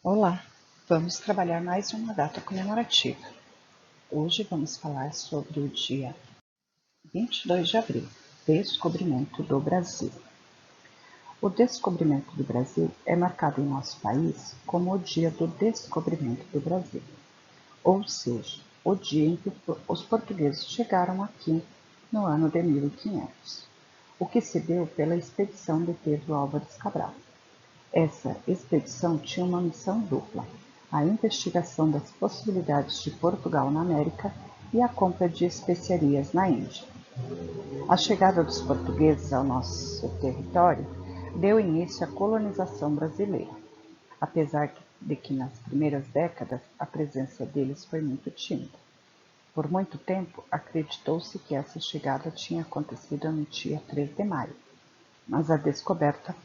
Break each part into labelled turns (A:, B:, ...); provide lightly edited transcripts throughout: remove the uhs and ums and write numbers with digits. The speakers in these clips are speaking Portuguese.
A: Olá, vamos trabalhar mais uma data comemorativa. Hoje vamos falar sobre o dia 22 de abril, descobrimento do Brasil. O descobrimento do Brasil é marcado em nosso país como o dia do descobrimento do Brasil, ou seja, o dia em que os portugueses chegaram aqui no ano de 1500, o que se deu pela expedição de Pedro Álvares Cabral. Essa expedição tinha uma missão dupla: a investigação das possibilidades de Portugal na América e a compra de especiarias na Índia. A chegada dos portugueses ao nosso território deu início à colonização brasileira, apesar de que nas primeiras décadas a presença deles foi muito tímida. Por muito tempo, acreditou-se que essa chegada tinha acontecido no dia 3 de maio, mas a descoberta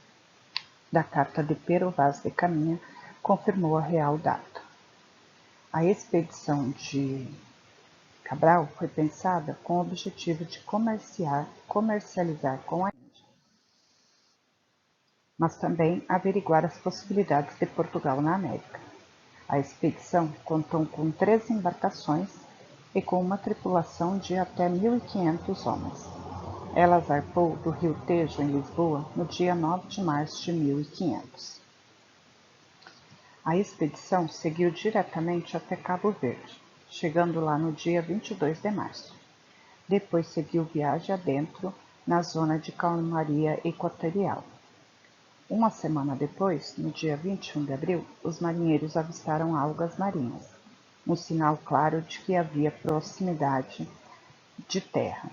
A: da carta de Pero Vaz de Caminha confirmou a real data. A expedição de Cabral foi pensada com o objetivo de comercializar com a Índia, mas também averiguar as possibilidades de Portugal na América. A expedição contou com 3 embarcações e com uma tripulação de até 1.500 homens. Ela zarpou do Rio Tejo, em Lisboa, no dia 9 de março de 1500. A expedição seguiu diretamente até Cabo Verde, chegando lá no dia 22 de março. Depois seguiu viagem adentro na zona de calmaria equatorial. Uma semana depois, no dia 21 de abril, os marinheiros avistaram algas marinhas, um sinal claro de que havia proximidade de terra.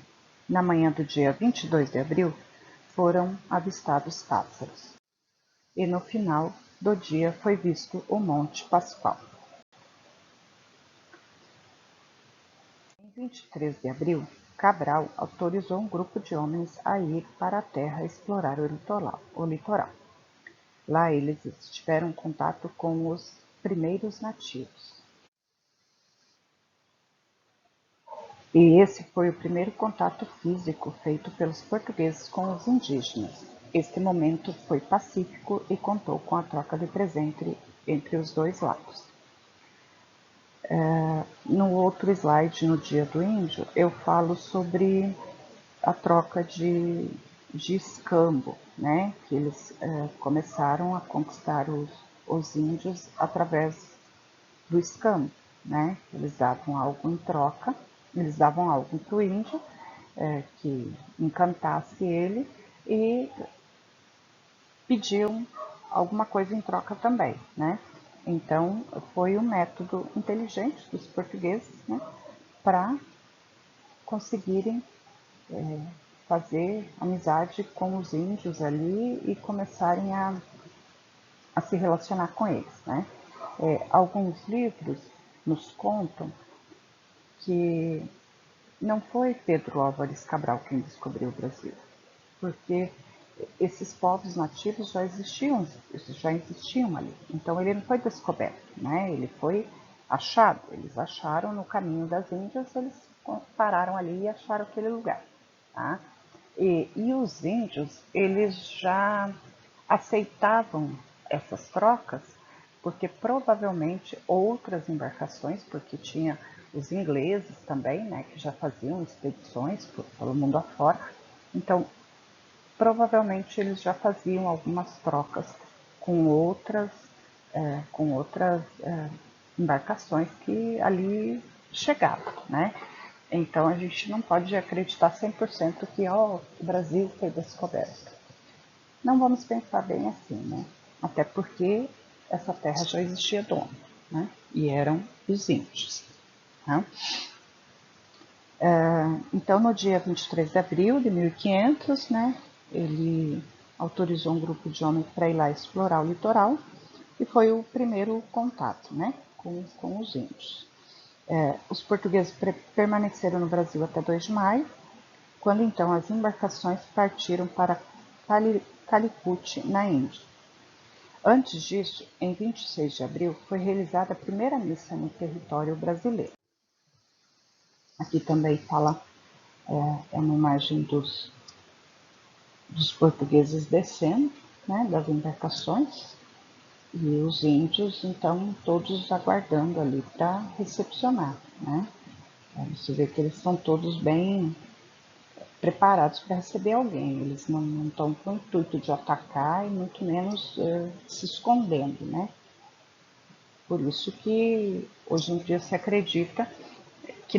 A: Na manhã do dia 22 de abril, foram avistados pássaros. E no final do dia foi visto o Monte Pascoal. Em 23 de abril, Cabral autorizou um grupo de homens a ir para a terra explorar o litoral. Lá eles tiveram contato com os primeiros nativos. E esse foi o primeiro contato físico feito pelos portugueses com os indígenas. Este momento foi pacífico e contou com a troca de presente entre os dois lados. No outro slide, no Dia do Índio, eu falo sobre a troca de escambo, né? Que eles começaram a conquistar os índios através do escambo, né? Eles davam algo em troca, eles davam algo para o índio que encantasse ele e pediam alguma coisa em troca também, né? Então, foi um método inteligente dos portugueses, né, para conseguirem fazer amizade com os índios ali e começarem a se relacionar com eles, né? Alguns livros nos contam que não foi Pedro Álvares Cabral quem descobriu o Brasil, porque esses povos nativos já existiam ali. Então ele não foi descoberto, né? Ele foi achado. Eles acharam no caminho das Índias, eles pararam ali e acharam aquele lugar, tá? E os índios, eles já aceitavam essas trocas, porque provavelmente outras embarcações, porque tinha os ingleses também, né, que já faziam expedições pelo mundo afora, então provavelmente eles já faziam algumas trocas com outras, embarcações que ali chegavam, né? Então a gente não pode acreditar 100% que o Brasil foi descoberto. Não vamos pensar bem assim, né? Até porque essa terra já existia dono, né? E eram os índios. Tá? Então, no dia 23 de abril de 1500, né, ele autorizou um grupo de homens para ir lá explorar o litoral e foi o primeiro contato, né, com os índios. Os portugueses permaneceram no Brasil até 2 de maio, quando então as embarcações partiram para Calicut, na Índia. Antes disso, em 26 de abril, foi realizada a primeira missa no território brasileiro. Aqui também fala, uma imagem dos portugueses descendo, né, das embarcações. E os índios, então, todos aguardando ali para recepcionar, né? Você vê que eles estão todos bem preparados para receber alguém. Eles não estão com o intuito de atacar e muito menos se escondendo, né? Por isso que hoje em dia se acredita que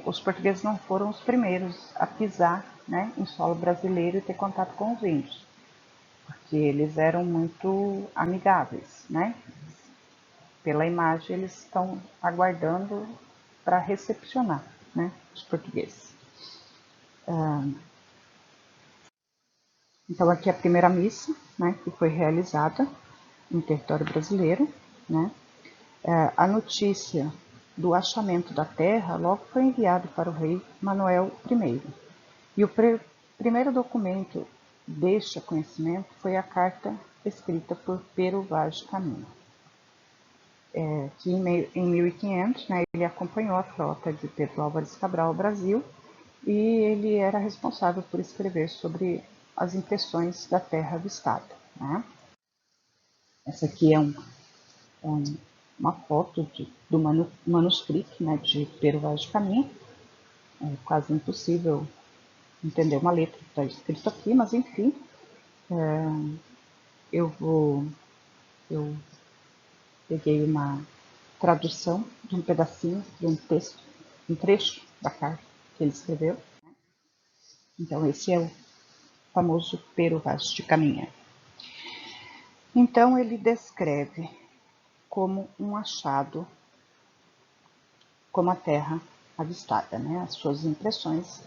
A: os portugueses não foram os primeiros a pisar, né, em solo brasileiro e ter contato com os índios, porque eles eram muito amigáveis, né? Pela imagem eles estão aguardando para recepcionar, né, os portugueses. Então aqui é a primeira missa, né, que foi realizada no território brasileiro, né? A notícia do achamento da terra logo foi enviada para o rei Manuel I. E o primeiro documento deste conhecimento foi a carta escrita por Pero Vaz de Caminha, que em 1500, né, ele acompanhou a frota de Pedro Álvares Cabral ao Brasil e ele era responsável por escrever sobre as impressões da terra avistada, né? Essa aqui é uma foto do manuscrito, né, de Pero Vaz de Caminha. É quase impossível entender uma letra que está escrito aqui, mas enfim, eu vou eu peguei uma tradução de um pedacinho de um texto, um trecho da carta que ele escreveu. Então esse é o famoso Pero Vaz de Caminha. Então ele descreve como um achado, como a terra avistada, né? As suas impressões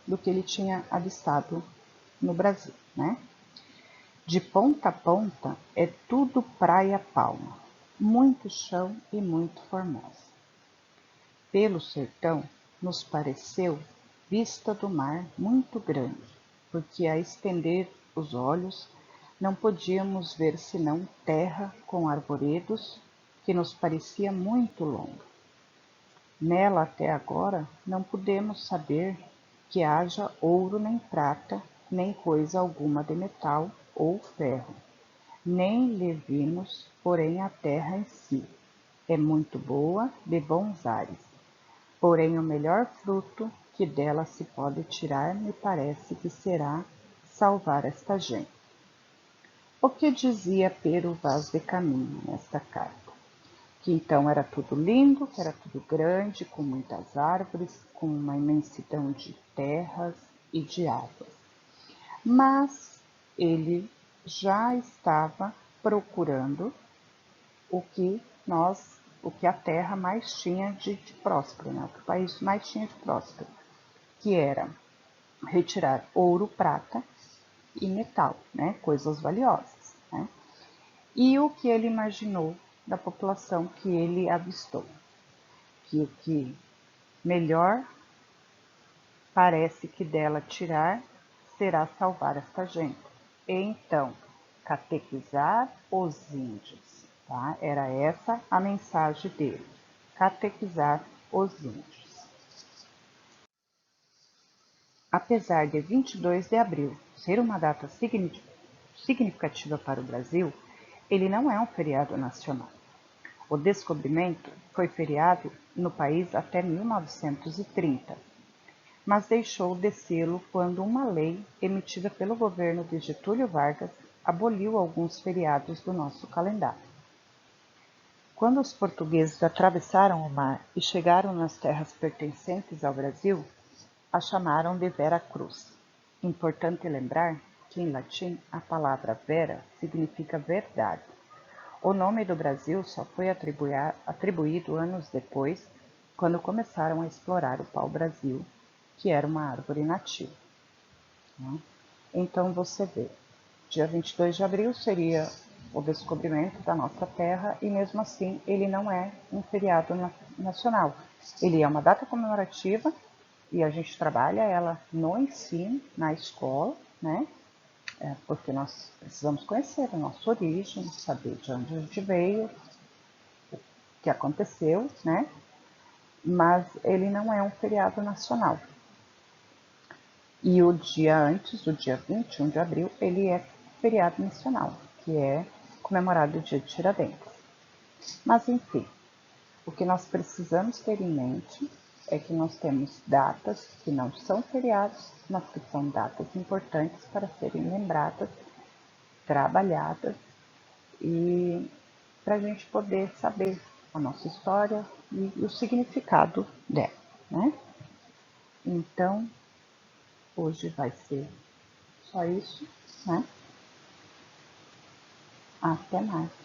A: do que ele tinha avistado no Brasil, né? De ponta a ponta é tudo praia palma, muito chão e muito formosa. Pelo sertão nos pareceu vista do mar muito grande, porque a estender os olhos não podíamos ver senão terra com arvoredos, que nos parecia muito longa. Nela até agora não podemos saber que haja ouro nem prata, nem coisa alguma de metal ou ferro, nem lhe vimos, porém a terra em si é muito boa, de bons ares. Porém o melhor fruto que dela se pode tirar me parece que será salvar esta gente. O que dizia Pero Vaz de Caminha nesta carta? Que então era tudo lindo, que era tudo grande, com muitas árvores, com uma imensidão de terras e de águas. Mas ele já estava procurando o que a terra mais tinha de próspero, né? O que o país mais tinha de próspero, que era retirar ouro, prata e metal, né? Coisas valiosas, né? E o que ele imaginou da população que ele avistou, que o que melhor parece que dela tirar será salvar esta gente. E então, catequizar os índios, tá? Era essa a mensagem dele, catequizar os índios. Apesar de 22 de abril ser uma data significativa para o Brasil, ele não é um feriado nacional. O descobrimento foi feriado no país até 1930, mas deixou de sê-lo quando uma lei emitida pelo governo de Getúlio Vargas aboliu alguns feriados do nosso calendário. Quando os portugueses atravessaram o mar e chegaram nas terras pertencentes ao Brasil, a chamaram de Vera Cruz. Importante lembrar que em latim a palavra vera significa verdade. O nome do Brasil só foi atribuído anos depois, quando começaram a explorar o pau-brasil, que era uma árvore nativa, né? Então você vê, dia 22 de abril seria o descobrimento da nossa terra e mesmo assim ele não é um feriado nacional. Ele é uma data comemorativa e a gente trabalha ela no ensino, na escola, né? Porque nós precisamos conhecer a nossa origem, saber de onde a gente veio, o que aconteceu, né? Mas ele não é um feriado nacional. E o dia antes, o dia 21 de abril, ele é feriado nacional, que é comemorado o dia de Tiradentes. Mas, enfim, o que nós precisamos ter em mente é que nós temos datas que não são feriados, mas que são datas importantes para serem lembradas, trabalhadas e para a gente poder saber a nossa história e o significado dela, né? Então, hoje vai ser só isso, né? Até mais.